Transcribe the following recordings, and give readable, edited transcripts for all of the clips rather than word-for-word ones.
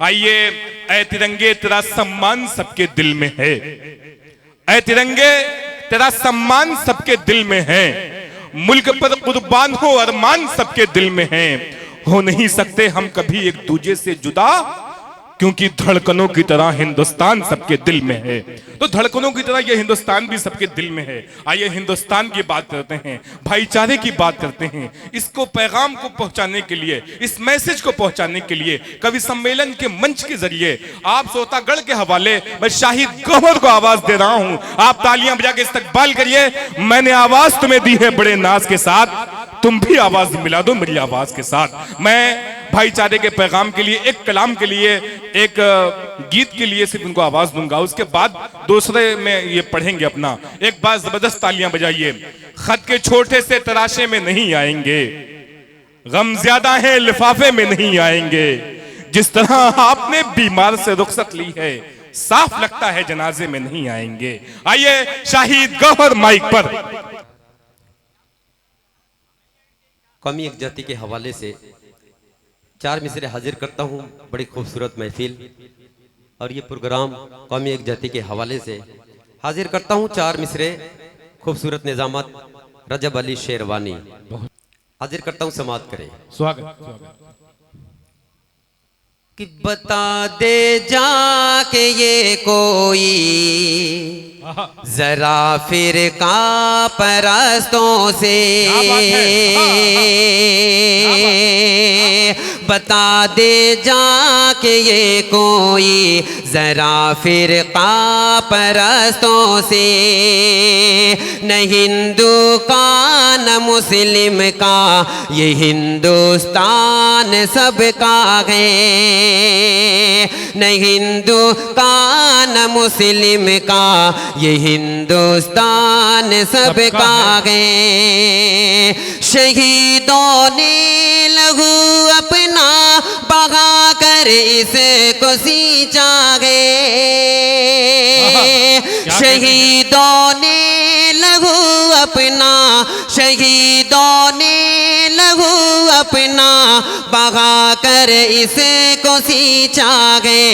आइए, ऐ तिरंगे तेरा सम्मान सबके दिल में है, ऐ तिरंगे तेरा सम्मान सबके दिल में है, मुल्क पर कुर्बान हो अरमान सबके दिल में है। हो नहीं सकते हम कभी एक दूजे से जुदा, क्योंकि धड़कनों की तरह हिंदुस्तान सबके दिल में है। तो धड़कनों की तरह ये हिंदुस्तान भी सबके दिल में है। आइए हिंदुस्तान की बात करते हैं, भाईचारे की बात करते हैं। इसको पैगाम को पहुंचाने के लिए, इस मैसेज को पहुंचाने के लिए कवि सम्मेलन के मंच के जरिए आप श्रोतागण के हवाले मैं शाहिद गौहर को आवाज दे रहा हूं। आप तालियां बजा के इस्तकबाल करिए। मैंने आवाज तुम्हें दी है बड़े नाज के साथ, तुम भी आवाज मिला दो मेरी आवाज के साथ। मैं भाईचारे के पैगाम के लिए, एक कलाम के लिए, एक गीत के लिए सिर्फ उनको आवाज दूंगा, उसके बाद दूसरे में ये पढ़ेंगे अपना। एक बार जबरदस्त तालियां बजाइए। खत के छोटे से तराशे में नहीं आएंगे, गम ज्यादा है लिफाफे में नहीं आएंगे, जिस तरह आपने बीमार से रुखसत ली है साफ लगता है जनाजे में नहीं आएंगे। आइए शाहिद गौहर माइक पर। कौमी एक जाति के हवाले से 4 मिसरे हाजिर करता हूँ। बड़ी खूबसूरत महफिल और ये प्रोग्राम कौमी एक जाति के हवाले से हाजिर करता हूँ। 4 मिसरे खूबसूरत निजामत रजब अली शेरवानी हाजिर करता हूँ, समाअत करें। स्वागत। कि बता दे जाके ये कोई जरा फिर का परस्तों से, बता दे जाके ये कोई जरा फिर का परस्तों से, न हिंदू का न मुस्लिम का ये हिंदुस्तान सबका है, न हिंदू का न मुस्लिम का ये हिंदुस्तान सबका है। शहीदों ने लहू अपना बहा कर इसको सींचा है, शहीदों ने लहू अपना, शहीदों ने लहू अपना बहा कर इसको सींचा है।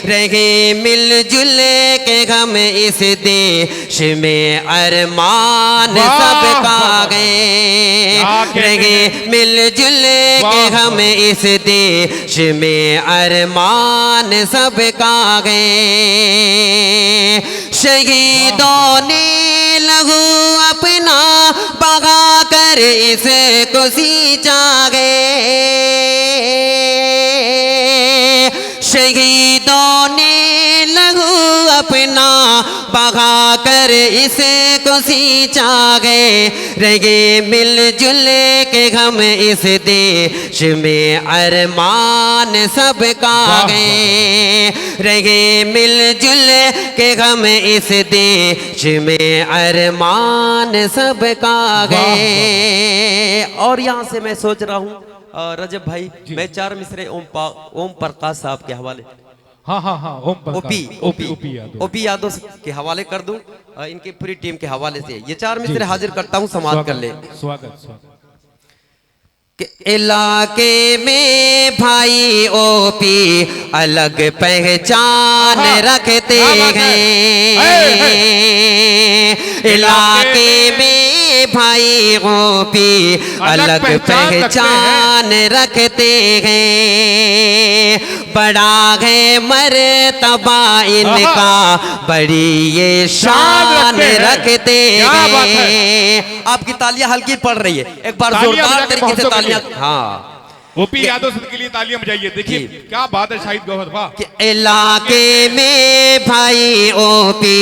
रहे मिलजुल के हम इस देश में अरमान सबका गए, रहे मिलजुल के हम इस देश में अरमान सबका गए। शहीदों ने लहू अपना बहा कर इसको सींचा गए, शहीदों ने लहू अपना बहा कर इसको सींचा गए। रहे मिलजुल के हम इस देश में अरमान सबका गए, रहे मिलजुल के हम इस देश में अरमान सबका गए। और यहाँ से मैं सोच रहा हूँ रजब भाई, मैं 4 मिसरे ओम प्रकाश साहब के हवाले, हाँ ओपी यादव के हवाले कर दूं, इनकी पूरी टीम के हवाले से ये 4 मिसरे हाजिर करता हूं, समाअत कर ले। स्वागत। इलाके में भाई ओपी अलग पहचान रखते हैं, इलाके में भाई ओपी अलग पहचान रखते हैं। बड़ा है मर्तबा इनका, बड़ी ये शान रखते हैं। आपकी तालियां हल्की पड़ रही है, एक बार जोरदार तरीके से तालियां। हाँ, ओपी यादव के लिए तालियां बजाइए। देखिए क्या बात है शाहिद गौहर, वाह। इलाके में भाई ओपी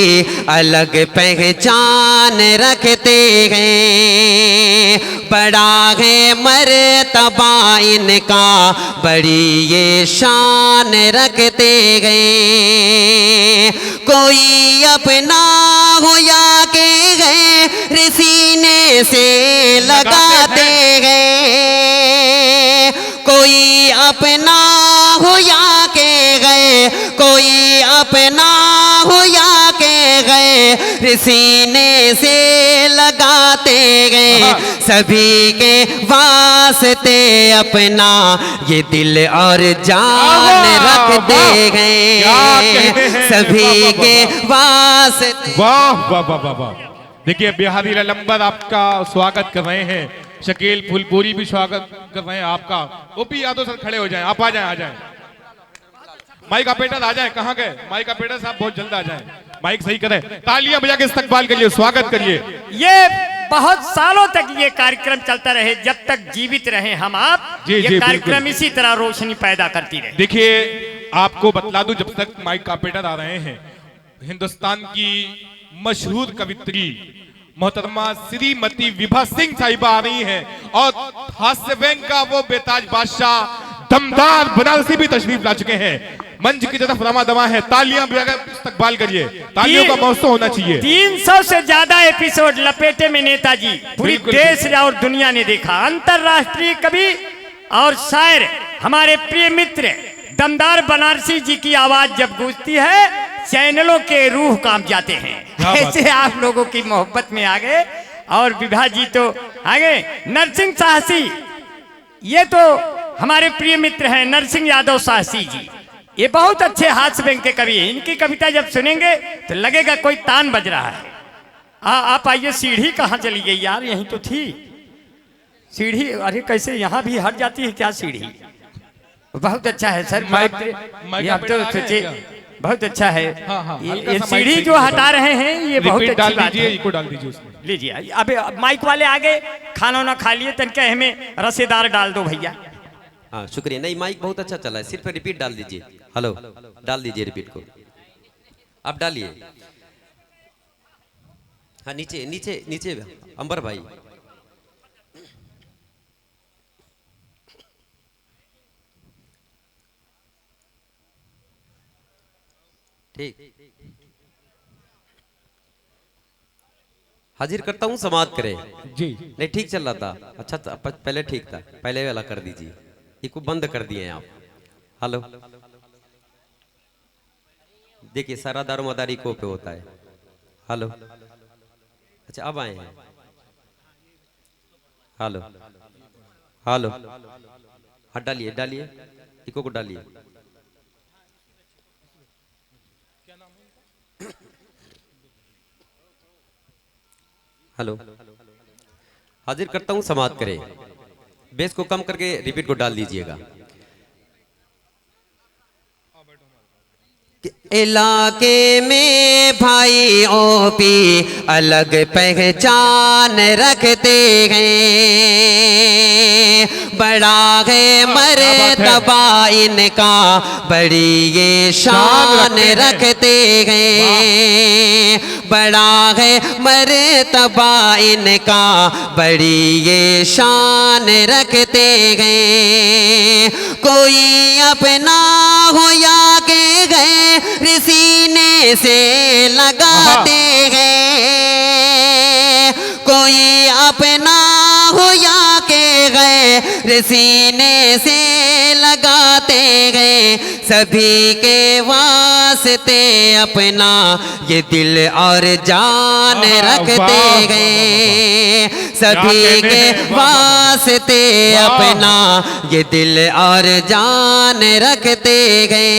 अलग पहचान रखते हैं, बड़ा है मर्तबा इनका, बड़ी ये शान रखते हैं। कोई अपना हो या के गए सीने से लगाते हैं, कोई अपना हो या के गए, कोई अपना हो या के गए सीने से लगा लगाते गए, सभी के वास्ते अपना ये दिल और जान रखते गए, सभी के वास्ते। वाह वाह वाह वाह वाह। देखिए बिहारी लंबर आपका स्वागत कर रहे हैं, शकील फुलपुरी भी स्वागत कर रहे हैं आपका। ओपी यादव सर खड़े हो जाएं, आप आ जाएं, आ जाएं। माइक ऑपरेटर आ जाएं, कहाँ गए माइक ऑपरेटर साहब, बहुत जल्द आ जाएं, माइक सही करें, तालियां बजा के इस्तकबाल करिए, स्वागत करिए। ये बहुत सालों तक ये कार्यक्रम चलता रहे, जब तक जीवित रहे हम आप, ये कार्यक्रम इसी तरह रोशनी पैदा करती रहे। देखिए आपको बतला दूं, जब तक माइक ऑपरेटर आ रहे हैं, हिंदुस्तान की मशहूर कवित्री मोहतरमा श्रीमती विभा सिंह साहिबा आ रही हैं, और हास्य बैंक का वो बेताज बादशाह दमदार बनारसी भी तशरीफ ला चुके हैं। मंच की तरफ रमा दमा है, तालियां बजाकर इस्तकबाल करिए, तालियों का मौसम होना चाहिए। 300 से ज्यादा एपिसोड लपेटे में नेताजी पूरी देश और दुनिया ने देखा। अंतरराष्ट्रीय कवि और शायर हमारे प्रिय मित्र दमदार बनारसी जी की आवाज जब गूंजती है, चैनलों के रूह कांप जाते हैं। ऐसे आप लोगों की मोहब्बत में आ गए, और विभा जी तो आ गए। नरसिंह साहसी, ये तो हमारे प्रिय मित्र हैं नरसिंह यादव साहसी जी, ये बहुत अच्छे हास्य व्यंग के कवि हैं। इनकी कविता जब सुनेंगे तो लगेगा कोई तान बज रहा है। आप आइए। सीढ़ी कहाँ चली गई यार, यहीं तो थी सीढ़ी। अरे कैसे यहाँ भी हट जाती है क्या सीढ़ी? बहुत अच्छा है सर, बहुत अच्छा है। ये सीढ़ी जो हटा रहे हैं ये बहुत अच्छी बात है। इसको डाल दीजिए उसमें। लीजिए, अबे माइक वाले आगे खाना ना खा लिए, तनके हमें रसेदार डाल दो भैया। हाँ शुक्रिया। नहीं माइक बहुत अच्छा चला है, सिर्फ रिपीट डाल दीजिए। हेलो डाल दीजिए रिपीट को, आप डालिए। हाँ नीचे नीचे नीचे अंबर भाई। ठीक, हाजिर करता हूँ, समाप्त करें जी। नहीं ठीक चल रहा था, अच्छा था, पहले ठीक था, पहले वाला कर दीजिए, इसको बंद कर दिए हैं आप। हेलो देखिए सारा दारोमदारी को पे होता है। हेलो अच्छा अब आए हैं। हेलो हेलो हाँ डालिए डालिए, इको को डालिए। हेलो हाजिर करता हूं, समाप्त करें। बेस को कम करके रिपीट को डाल दीजिएगा। इलाके में भाई ओपी अलग पहचान रखते हैं, बड़ा है मर्तबा इनका, बड़ी ये शान रखते हैं, बड़ा है मर्तबा इनका, बड़ी ये शान रखते हैं। कोई अपना हो या के गए सीने से लगाते हैं, कोई अपना हो या के गए सीने से लगाते गए, सभी के वास्ते अपना ये दिल और जान रखते गए, सभी के वास्ते अपना ये दिल और जान रखते गए।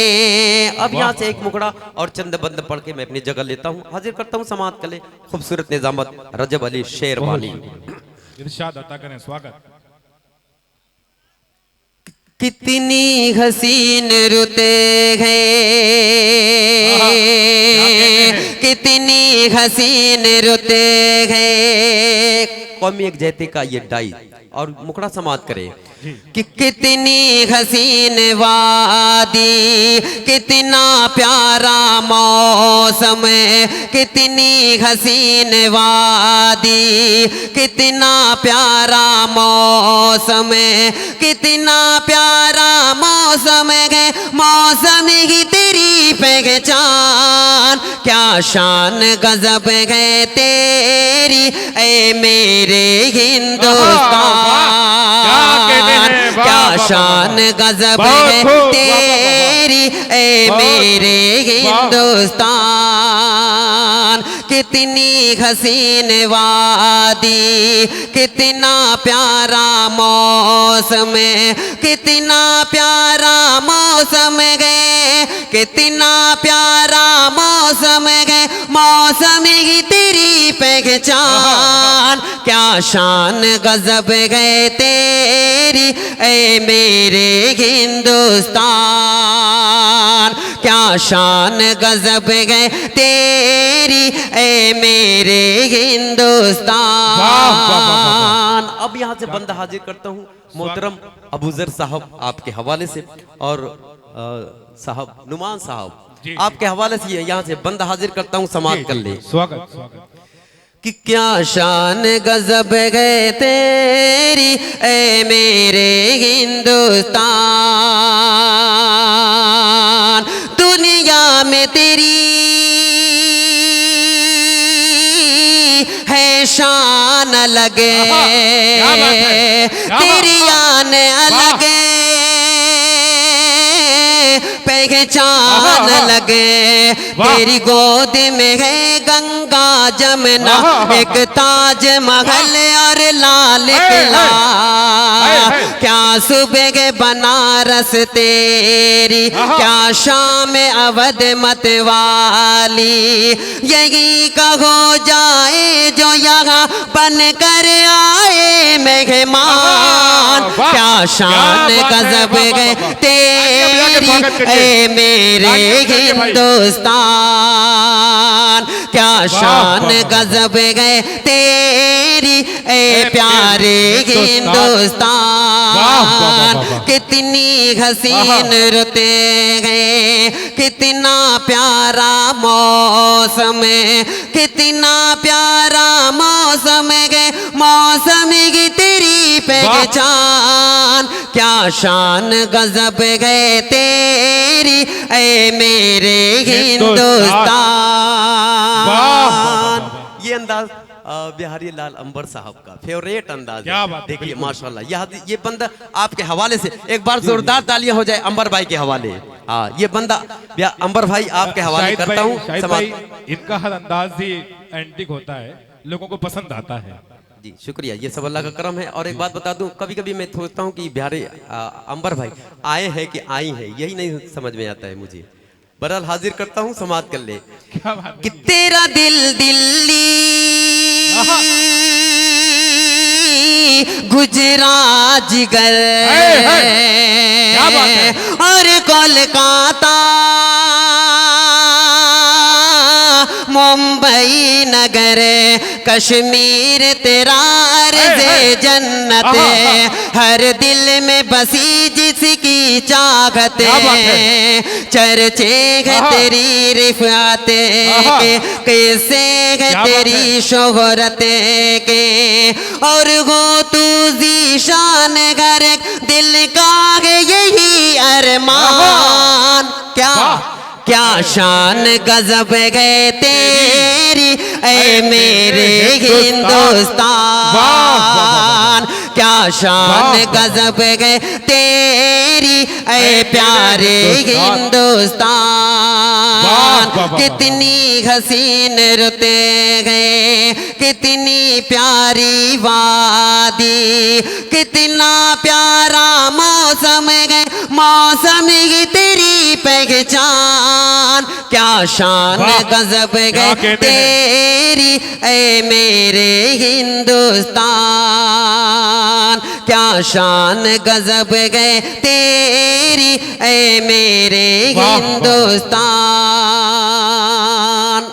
अब यहाँ से एक मुकड़ा और चंद बंद पढ़ के मैं अपनी जगह लेता हूँ, हाजिर करता हूँ समाप्त कले खूबसूरत निजामत रजब अली शेरवानी। इरशाद अता करें, स्वागत। कितनी हसीन रुते हैं, कितनी हसीन रुते हैं। कौमी एक जैते का ये डाई और मुकड़ा समाप्त करे कि कितनी हसीन वादी, कितना प्यारा मौसम, कितनी हसीन वादी, कितना प्यारा मौसम, कितना प्यारा मौसम है, मौसम ही तेरी पहचान, क्या शान गजब है तेरी ए मेरे हिंदुस्तान, क्या शान गजब है तेरी ए मेरे हिंदुस्तान। कितनी हसीन वादी, कितना प्यारा मौसम, कितना प्यारा मौसम गए, कितना प्यारा मौसम गए, मौसम ही तेरी पहचान, क्या शान गजब गए तेरी ए मेरे हिंदुस्तान, क्या शान गजब गए तेरी ए मेरे हिंदुस्तान। अब यहाँ से बंदा हाजिर करता हूँ मोहतरम अबूजर साहब आपके हवाले से, और साहब नुमान साहब आपके हवाले से यहाँ से बंदा हाजिर करता हूँ, समाप्त कर ले। स्वागत स्वागत। कि क्या शान गजब गए तेरी ए मेरे हिंदुस्तान, दुनिया में तेरी है शान अलग, तेरी आन अलग, पहचान लगे, तेरी गोद में है गंगा जमुना, एक ताज महल और लाल किला, क्या सुबह के बनारस तेरी, क्या शाम अवध मतवाली, यही कहो जाए जो यहाँ बन कर आए मेहमान, क्या शान गजब गए तेरी ए मेरे हिंदुस्तान, क्या शान गजब गए तेरी ए प्यारे हिंदुस्तान, कितनी हसीन रुते गए, कितना प्यारा मौसम, कितना प्यारा मौसम गए, मौसम की तेरी पहचान, क्या शान गजब गए तेरी ए मेरे हिंदुस्तान। ये अंदाज बिहारी लाल अंबर साहब का फेवरेट अंदाज क्या है। बात है, देखिए माशाल्लाह ये बंदा आपके हवाले से एक बार जोरदार तालियां हो जाए अंबर भाई के हवाले। हाँ ये बंदा अंबर भाई आपके हवाले करता हूँ। इनका हर अंदाज ही एंटिक होता है, लोगों को पसंद आता है। जी शुक्रिया, ये सब अल्लाह का करम है। और एक बात बता दूं, कभी कभी मैं सोचता हूँ कि बिहारी अंबर भाई आए हैं कि आई हैं, यही नहीं समझ में आता है मुझे। बहरहाल हाजिर करता हूँ, समाप्त कर ले। क्या बात कि तेरा दिल दिल्ली गुजरात जिगर क्या बात है? और कोलकाता मुंबई नगर, कश्मीर तेरा अर्ज़े जन्नत, हर दिल में बसी जिसकी चाहत, चर्चे है तेरी रिफ़ात के, किस्से है तेरी शोहरत के, और हो तू ज़ीशान घर दिल का है यही अरमान, क्या शान गजब गए तेरी ए मेरे हिंदुस्तान, क्या शान गजब गए तेरी ए प्यारे हिंदुस्तान, कितनी हसीन रुते गए, कितनी प्यारी वादी, कितना प्यारा मौसम गए, मौसम ही तेरी पहचान, क्या शान गजब गए तेरी ए मेरे हिंदुस्तान, क्या शान गजब गए तेरी ए मेरे हिंदुस्तान।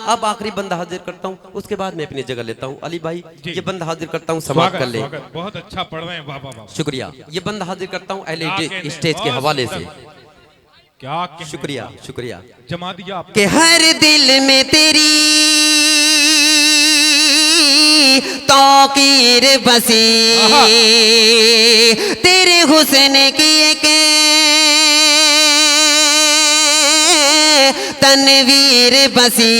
अब आखिरी बंदा हाजिर करता हूँ, उसके बाद मैं अपनी जगह लेता हूँ। अली भाई ये बंदा हाजिर करता हूँ, समाप्त कर ले। बहुत अच्छा पढ़ रहे हैं, वाह वाह वाह। शुक्रिया, ये बंदा हाजिर करता हूँ अहले स्टेज के हवाले से। क्या शुक्रिया शुक्रिया, जमा दिया आपने। कि हर दिल में तेरी तौकीर बसी, तेरे हुस्न की एक तनवीर बसी,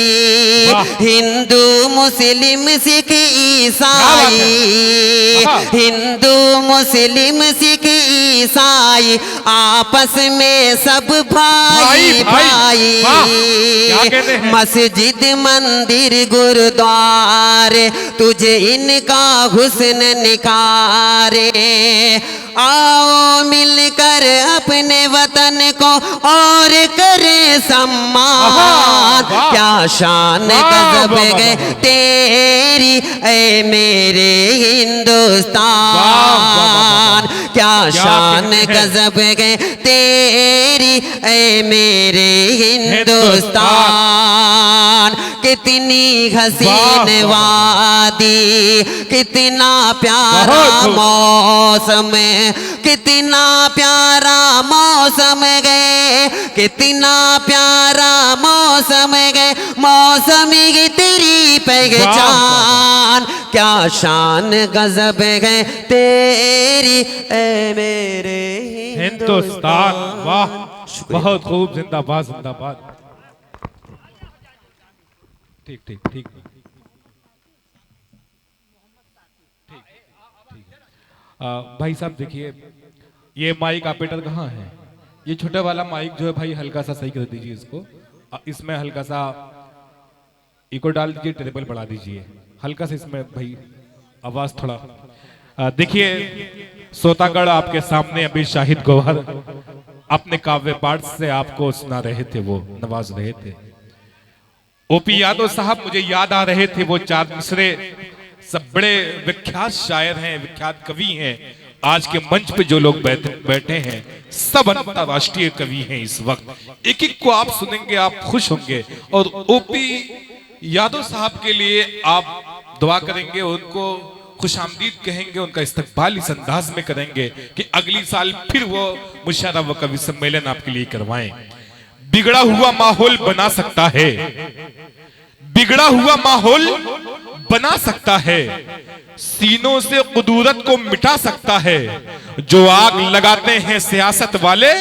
हिंदू मुस्लिम सिख ईसाई, हिंदू मुस्लिम सिख ईसाई आपस में सब भाई भाई। मस्जिद मंदिर गुरुद्वारे तुझे इनका हुस्न निखारे। आओ मिलकर अपने वतन को और करे सम्मान। क्या शान गजब है तेरी ऐ मेरे हिंदुस्तान, क्या शान गजब है तेरी ऐ मेरे हिंदुस्तान। कितनी हसीन वादी, कितना प्यारा मौसम, कितना प्यारा मौसम गए, कितना प्यारा मौसम गए, मौसम की तेरी पहचान। क्या शान गजब है तेरी ऐ मेरे हिंदुस्तान। वाह, बहुत खूब, जिंदाबाद जिंदाबाद। ठीक ठीक ठीक भाई साहब देखिए, ये माइक ऑपरेटर कहाँ है? ये छोटा वाला माइक जो है भाई हल्का सा सही कर दीजिए इसको। इसमें हल्का सा इको डाल दीजिए, टेबल बढ़ा दीजिए हल्का सा इसमें भाई, आवाज थोड़ा। देखिए सोतागढ़ आपके सामने अभी शाहिद गौहर अपने काव्य पाठ से आपको सुना रहे थे, वो नवाज रहे थे। ओपी यादव साहब मुझे याद आ रहे थे, वो चार मिसरे सब बड़े विख्यात शायर हैं, विख्यात कवि हैं। आज के मंच पे जो लोग बैठे हैं सब अंतरराष्ट्रीय कवि हैं इस वक्त। एक एक को आप सुनेंगे आप खुश होंगे। और ओपी यादव साहब के लिए आप दुआ करेंगे, उनको खुशामदीद कहेंगे, उनका इस्तकबाल इस अंदाज में करेंगे कि अगली साल फिर वो मुशायरा व कवि सम्मेलन आपके लिए करवाएं। बिगड़ा हुआ माहौल बना सकता है, बिगड़ा हुआ माहौल बना सकता है, सीनों से कुदूरत को मिटा सकता है। जो आग लगाते हैं सियासत वाले,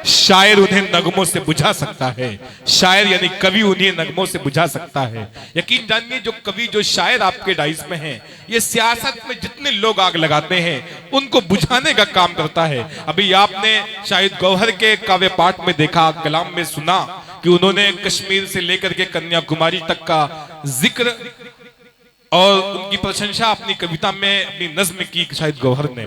शायर उन्हें नगमों से बुझा सकता है। शायर यानी कवि उन्हें नगमों से बुझा सकता है। यकीन जानिए जो कवि जो शायर आपके डाइस में हैं, ये सियासत में जितने लोग आग लगाते हैं उनको बुझाने का काम करता है। अभी आपने शाहिद गौहर के काव्य पाठ में देखा, कलाम में सुना कि उन्होंने कश्मीर से लेकर के कन्याकुमारी तक का जिक्र और उनकी प्रशंसा अपनी कविता में, अपनी नज्म की शाहिद गौहर ने।